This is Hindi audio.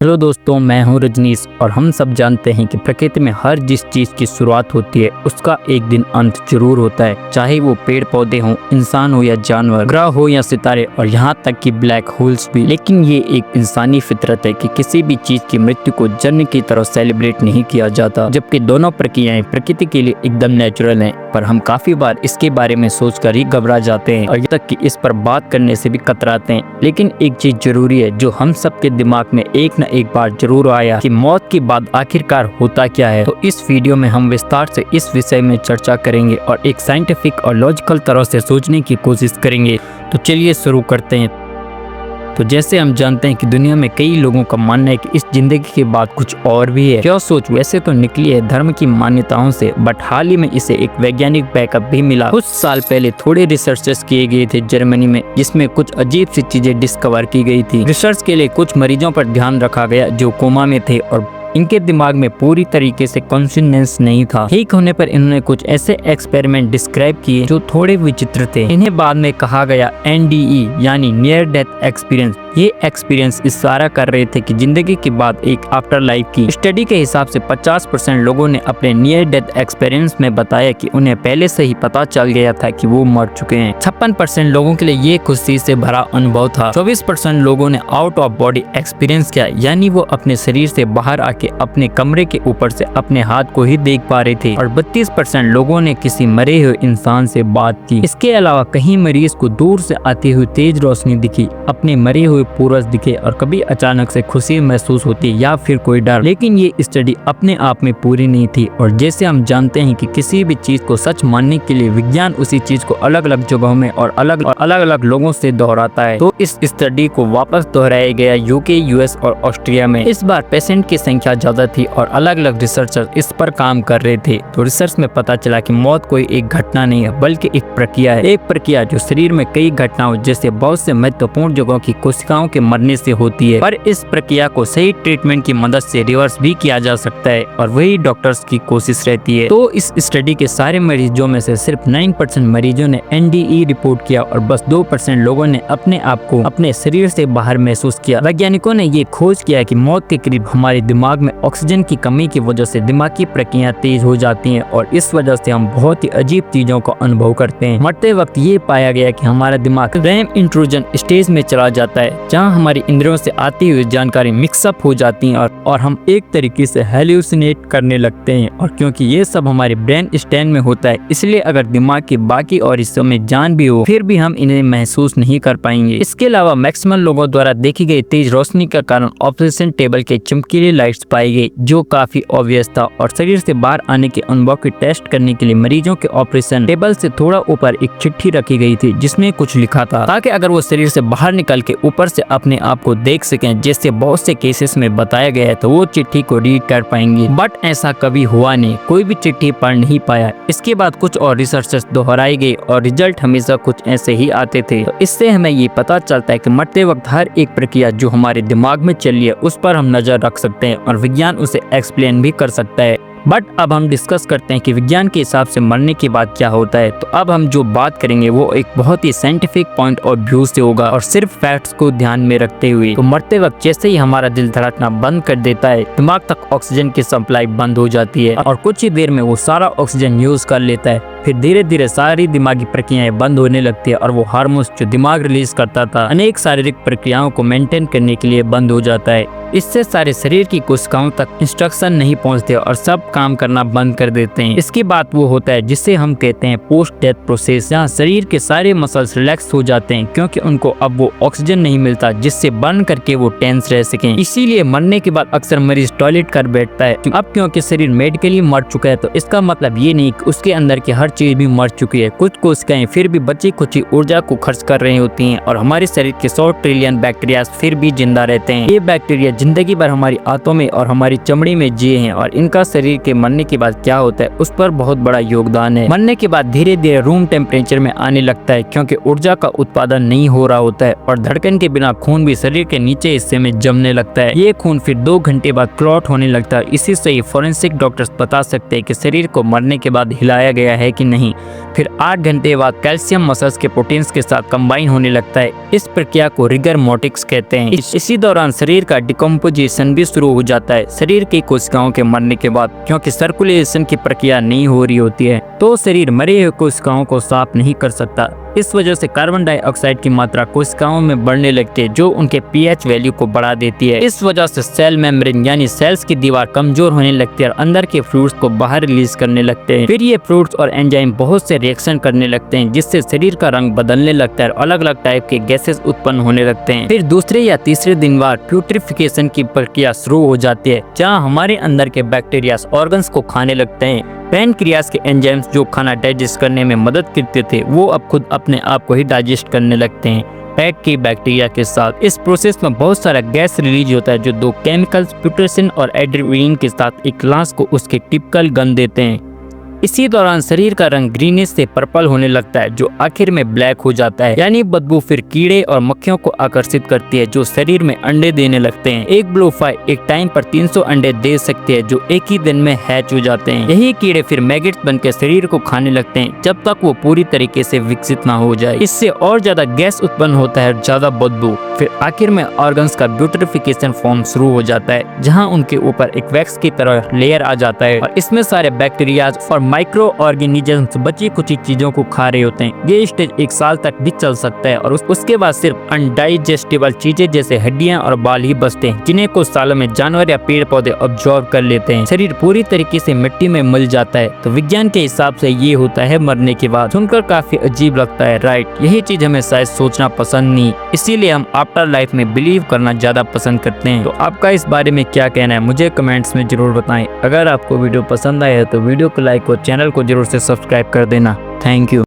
हेलो दोस्तों, मैं हूं रजनीश और हम सब जानते हैं कि प्रकृति में हर जिस चीज़ की शुरुआत होती है उसका एक दिन अंत जरूर होता है। चाहे वो पेड़ पौधे हों, इंसान हो या जानवर, ग्रह हो या सितारे और यहाँ तक कि ब्लैक होल्स भी। लेकिन ये एक इंसानी फितरत है कि किसी भी चीज़ की मृत्यु को जन्म की तरह सेलिब्रेट नहीं किया जाता, जबकि दोनों प्रक्रियाएं प्रकृति के लिए एकदम नेचुरल हैं। पर हम काफी बार इसके बारे में सोचकर ही घबरा जाते हैं और यहाँ तक कि इस पर बात करने से भी कतराते हैं। लेकिन एक चीज जरूरी है जो हम सबके दिमाग में एक न एक बार जरूर आया कि मौत के बाद आखिरकार होता क्या है। तो इस वीडियो में हम विस्तार से इस विषय में चर्चा करेंगे और एक साइंटिफिक और लॉजिकल तरह से सोचने की कोशिश करेंगे। तो चलिए शुरू करते हैं। तो जैसे हम जानते हैं कि दुनिया में कई लोगों का मानना है कि इस जिंदगी के बाद कुछ और भी है। क्या सोच वैसे तो निकली है धर्म की मान्यताओं से, बट हाल ही में इसे एक वैज्ञानिक बैकअप भी मिला। कुछ साल पहले थोड़े रिसर्चेस किए गए थे जर्मनी में, जिसमें कुछ अजीब सी चीजें डिस्कवर की गई थी। रिसर्च के लिए कुछ मरीजों पर ध्यान रखा गया जो कोमा में थे और इनके दिमाग में पूरी तरीके से कॉन्शियसनेस नहीं था। ठीक होने पर इन्होंने कुछ ऐसे एक्सपेरिमेंट डिस्क्राइब किए जो थोड़े विचित्र थे। इन्हें बाद में कहा गया NDE यानी नियर डेथ एक्सपीरियंस। ये एक्सपीरियंस इशारा कर रहे थे कि जिंदगी के बाद एक आफ्टर लाइफ की। स्टडी के हिसाब से 50% लोगों ने अपने नियर डेथ एक्सपीरियंस में बताया कि उन्हें पहले से ही पता चल गया था कि वो मर चुके हैं। 56% लोगों के लिए ये खुशी से भरा अनुभव था। 24% लोगों ने आउट ऑफ बॉडी एक्सपीरियंस किया, यानी वो अपने शरीर से बाहर के अपने कमरे के ऊपर से अपने हाथ को ही देख पा रहे थे और 32% लोगों ने किसी मरे हुए इंसान से बात की। इसके अलावा कहीं मरीज को दूर से आती हुई तेज रोशनी दिखी, अपने मरे हुए पूर्वज दिखे और कभी अचानक से खुशी महसूस होती या फिर कोई डर। लेकिन ये स्टडी अपने आप में पूरी नहीं थी और जैसे हम जानते हैं कि किसी भी चीज को सच मानने के लिए विज्ञान उसी चीज को अलग अलग जगहों में और अलग अलग लोगों से दोहराता है। तो इस स्टडी को वापस दोहराया गया UK, US और ऑस्ट्रिया में। इस बार पेशेंट की संख्या ज्यादा थी और अलग अलग रिसर्चर इस पर काम कर रहे थे। तो रिसर्च में पता चला कि मौत कोई एक घटना नहीं है बल्कि एक प्रक्रिया है। एक प्रक्रिया जो शरीर में कई घटनाओं जैसे बहुत से महत्वपूर्ण जगहों की कोशिकाओं के मरने से होती है। पर इस प्रक्रिया को सही ट्रीटमेंट की मदद से रिवर्स भी किया जा सकता है और वही डॉक्टर्स की कोशिश रहती है। तो इस स्टडी के सारे मरीजों में से सिर्फ 9% मरीजों ने NDE रिपोर्ट किया और बस 2% लोगों ने अपने आप को अपने शरीर से बाहर महसूस किया। वैज्ञानिकों ने ये खोज किया कि मौत के करीब हमारे दिमाग में ऑक्सीजन की कमी की वजह से दिमागी प्रक्रियाएं तेज हो जाती हैं और इस वजह से हम बहुत ही अजीब चीजों का अनुभव करते हैं। मरते वक्त ये पाया गया कि हमारा दिमाग रैम इंट्रूजन स्टेज में चला जाता है, जहां हमारी इंद्रियों से आती हुई जानकारी मिक्सअप हो जाती है और हम एक तरीके से हेल्यूसिनेट करने लगते हैं। और क्योंकि ये सब हमारे ब्रेन स्टेम में होता है, इसलिए अगर दिमाग के बाकी और हिस्सों में जान भी हो फिर भी हम इन्हें महसूस नहीं कर पाएंगे। इसके अलावा मैक्सिमम लोगों द्वारा देखी गई तेज रोशनी का कारण ऑपरेशन टेबल के चमकीले लाइट्स पाई गई, जो काफी ऑब्वियस था। और शरीर से बाहर आने के अनुभव की टेस्ट करने के लिए मरीजों के ऑपरेशन टेबल से थोड़ा ऊपर एक चिट्ठी रखी गई थी जिसमें कुछ लिखा था, ताकि अगर वो शरीर से बाहर निकल के ऊपर से अपने आप को देख सकें, जैसे बहुत से केसेस में बताया गया है, तो वो चिट्ठी को रीड कर पाएंगे। बट ऐसा कभी हुआ नहीं, कोई भी चिट्ठी पढ़ नहीं पाया। इसके बाद कुछ और रिसर्चेस दोहराई गई और रिजल्ट हमेशा कुछ ऐसे ही आते थे। तो इससे हमें ये पता चलता है कि मरते वक्त हर एक प्रक्रिया जो हमारे दिमाग में चल रही है उस पर हम नजर रख सकते हैं और विज्ञान उसे एक्सप्लेन भी कर सकता है। बट अब हम डिस्कस करते हैं कि विज्ञान के हिसाब से मरने के बाद क्या होता है। तो अब हम जो बात करेंगे वो एक बहुत ही साइंटिफिक पॉइंट ऑफ व्यू से होगा और सिर्फ फैक्ट्स को ध्यान में रखते हुए। तो मरते वक्त जैसे ही हमारा दिल धड़कना बंद कर देता है, दिमाग तक ऑक्सीजन की सप्लाई बंद हो जाती है और कुछ ही देर में वो सारा ऑक्सीजन यूज कर लेता है। फिर धीरे धीरे सारी दिमागी प्रक्रियाएं बंद होने लगती है और वो हार्मोन्स जो दिमाग रिलीज करता था अनेक शारीरिक प्रक्रियाओं को मेंटेन करने के लिए बंद हो जाता है। इससे सारे शरीर की कोशिकाओं तक इंस्ट्रक्शन नहीं पहुंचते और सब काम करना बंद कर देते हैं। इसके बाद वो होता है जिसे हम कहते हैं पोस्ट डेथ प्रोसेस, जहाँ शरीर के सारे मसल्स रिलैक्स हो जाते हैं क्योंकि उनको अब वो ऑक्सीजन नहीं मिलता जिससे बर्न करके वो टेंस रह सकें। इसीलिए मरने के बाद अक्सर मरीज टॉयलेट कर बैठता है। अब क्योंकि शरीर मेडिकली मर चुका है तो इसका मतलब ये नहीं कि उसके अंदर की हर चीज भी मर चुकी है। कुछ कोशिकाएं फिर भी बची खुची ऊर्जा को खर्च कर रही होती हैं और हमारे शरीर के 100 ट्रिलियन बैक्टीरिया फिर भी जिंदा रहते हैं। ये बैक्टीरिया जिंदगी भर हमारी आंतों में और हमारी चमड़ी में जिए हैं और इनका शरीर के मरने के बाद क्या होता है उस पर बहुत बड़ा योगदान है। मरने के बाद धीरे धीरे रूम टेम्परेचर में आने लगता है क्योंकि ऊर्जा का उत्पादन नहीं हो रहा होता है और धड़कन के बिना खून भी शरीर के नीचे हिस्से में जमने लगता है। ये खून फिर 2 घंटे बाद क्लॉट होने लगता है। इसी से ही फोरेंसिक डॉक्टर्स बता सकते हैं कि शरीर को मरने के बाद हिलाया गया है कि नहीं। फिर 8 घंटे बाद कैल्शियम मसल्स के प्रोटीन्स के साथ कंबाइन होने लगता है। इस प्रक्रिया को रिगर मोर्टिक्स कहते हैं। इसी दौरान शरीर का डिकम्पोजिशन भी शुरू हो जाता है। शरीर की कोशिकाओं के मरने के बाद क्योंकि सर्कुलेशन की प्रक्रिया नहीं हो रही होती है तो शरीर मरे हुए कोशिकाओं को साफ नहीं कर सकता। इस वजह से कार्बन डाइऑक्साइड की मात्रा कोशिकाओं में बढ़ने लगती है जो उनके पीएच वैल्यू को बढ़ा देती है। इस वजह से सेल मेम्ब्रेन यानी सेल्स की दीवार कमजोर होने लगती है और अंदर के फ्लूइड्स को बाहर रिलीज करने लगते हैं। फिर ये फ्लूइड्स और एंजाइम बहुत से रिएक्शन करने लगते हैं जिससे शरीर का रंग बदलने लगता है और अलग अलग टाइप के गैसेस उत्पन्न होने लगते हैं। फिर दूसरे या तीसरे दिन बाद प्यूट्रिफिकेशन की प्रक्रिया शुरू हो जाती है जहाँ हमारे अंदर के बैक्टीरिया ऑर्गन्स को खाने लगते हैं। पैनक्रियास के एंजाइम्स जो खाना डाइजेस्ट करने में मदद करते थे वो अब खुद अपने आप को ही डाइजेस्ट करने लगते हैं पेट की बैक्टीरिया के साथ। इस प्रोसेस में बहुत सारा गैस रिलीज होता है जो दो केमिकल्स प्यूटेसिन और एड्रेनालिन के साथ एक लाश को उसके टिपिकल गंध देते हैं। इसी दौरान शरीर का रंग ग्रीनिश से पर्पल होने लगता है जो आखिर में ब्लैक हो जाता है। यानी बदबू फिर कीड़े और मक्खियों को आकर्षित करती है जो शरीर में अंडे देने लगते हैं। एक ब्लोफ्लाई एक टाइम पर 300 अंडे दे सकते हैं जो एक ही दिन में हैच हो जाते हैं। यही कीड़े फिर मैगेट्स बनकर शरीर को खाने लगते हैं जब तक वो पूरी तरीके से विकसित ना हो जाए। इससे और ज्यादा गैस उत्पन्न होता है और ज्यादा बदबू। फिर आखिर में ऑर्गन्स का ब्यूटिफिकेशन फॉर्म शुरू हो जाता है जहाँ उनके ऊपर एक वैक्स की तरह लेयर आ जाता है और इसमें सारे बैक्टीरिया और माइक्रो ऑर्गेनिजम्स बची कुछ चीजों को खा रहे होते हैं। ये स्टेज 1 साल तक भी चल सकता है और उसके बाद सिर्फ अनडाइजेस्टेबल चीजें जैसे हड्डियां और बाल ही बचते हैं जिन्हें कुछ सालों में जानवर या पेड़ पौधे ऑब्जॉर्व कर लेते हैं। शरीर पूरी तरीके से मिट्टी में मिल जाता है। तो विज्ञान के हिसाब से ये होता है मरने के बाद। सुनकर काफी अजीब लगता है, राइट? यही चीज हमें शायद सोचना पसंद नहीं, इसीलिए हम आफ्टर लाइफ में बिलीव करना ज्यादा पसंद करते हैं। तो आपका इस बारे में क्या कहना है मुझे कमेंट्स में जरूर बताएं। अगर आपको वीडियो पसंद आया है तो वीडियो को लाइक और चैनल को जरूर से सब्सक्राइब कर देना। Thank you.